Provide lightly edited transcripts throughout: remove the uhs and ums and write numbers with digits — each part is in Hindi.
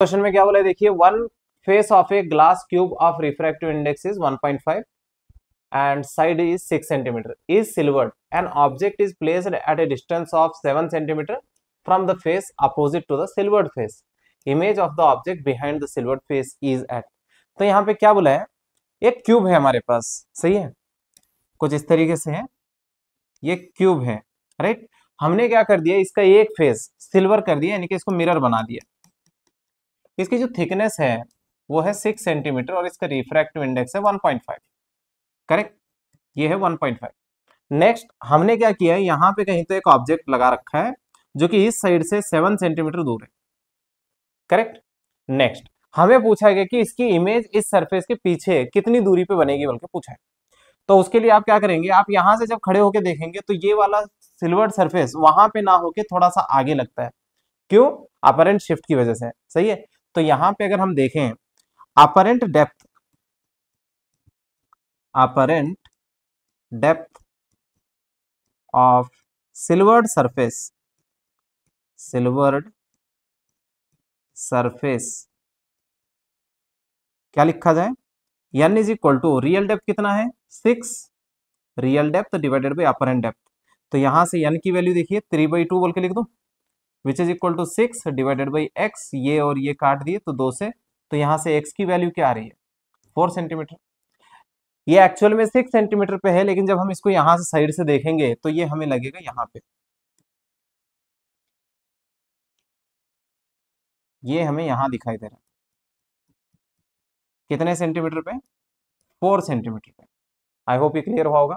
क्वेश्चन में क्या बोला है देखिए, one face of a glass cube of refractive index is 1.5 and side is 6 centimeter is silvered. An object is placed at a distance of 7 centimeter from the face opposite to the silvered face. Image of the object behind the silvered face is at. तो यहाँ पे क्या बोला है, एक क्यूब है हमारे पास, सही है, कुछ इस तरीके से है, ये क्यूब है, राइट। हमने क्या कर दिया, इसका एक फेस सिल्वर कर दिया, यानी कि इसको मिरर बना दिया। इसकी जो थिकनेस है वो है 6 सेंटीमीटर और इसका रिफ्रैक्टिव इंडेक्स है 1.5, करेक्ट, ये है 1.5। नेक्स्ट हमने क्या किया है, यहाँ पे कहीं तो एक ऑब्जेक्ट लगा रखा है जो कि इस साइड से 7 सेंटीमीटर दूर है, करेक्ट। नेक्स्ट हमें पूछा गया कि इसकी इमेज इस सरफेस के पीछे कितनी दूरी पे बनेगी, बल्कि पूछा है। तो उसके लिए आप क्या करेंगे, आप यहां से जब खड़े होके देखेंगे तो ये वाला सिल्वर्ड सरफेस वहां पे ना होके थोड़ा सा आगे लगता है, क्यों, अपरेंट शिफ्ट की वजह से, सही है। तो यहां पे अगर हम देखें, apparent depth of silvered surface क्या लिखा जाए, n is equal to real depth कितना है 6, real depth divided by apparent depth. तो यहां से n की वैल्यू देखिए 3/2 बोल के लिख दो, which is equal to 6 divided by x, ये और ये काट दिए तो 2 से, तो यहां से x की वैल्यू क्या आ रही है 4 सेंटीमीटर। ये एक्चुअल में 6 सेंटीमीटर पे है, लेकिन जब हम इसको यहां से साइड से देखेंगे तो ये हमें लगेगा यहाँ पे, ये हमें यहां दिखाई दे रहा है कितने सेंटीमीटर पे, 4 सेंटीमीटर पे। आई होप ये क्लियर हुआ होगा।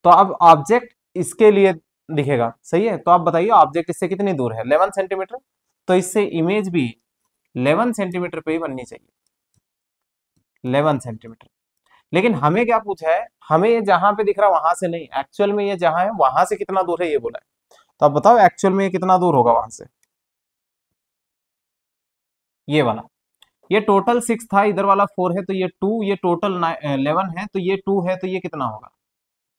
तो अब ऑब्जेक्ट इसके लिए दिखेगा, सही है। तो आप बताइए ऑब्जेक्ट इससे कितनी दूर है, 11 सेंटीमीटर। तो इससे इमेज भी 11 सेंटीमीटर पे ही बननी चाहिए, 11 सेंटीमीटर। लेकिन हमें क्या पूछा है, हमें ये जहां पे दिख रहा है वहां से नहीं, एक्चुअल में ये जहां है वहां से कितना दूर है ये बोला है। तो आप बताओ एक्चुअल में ये कितना दूर होगा वहां से, ये वाला, ये टोटल 6 था, इधर वाला 4 है तो ये 2, ये टोटल 11 है तो ये 2 है, तो ये कितना होगा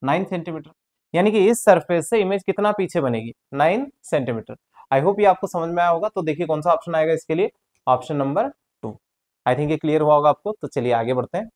9 सेंटीमीटर। यानी कि इस सरफेस से इमेज कितना पीछे बनेगी, 9 सेंटीमीटर। आई होप ये आपको समझ में आया होगा। तो देखिए कौन सा ऑप्शन आएगा इसके लिए, ऑप्शन नंबर 2। आई थिंक ये क्लियर हुआ होगा आपको। तो चलिए आगे बढ़ते हैं।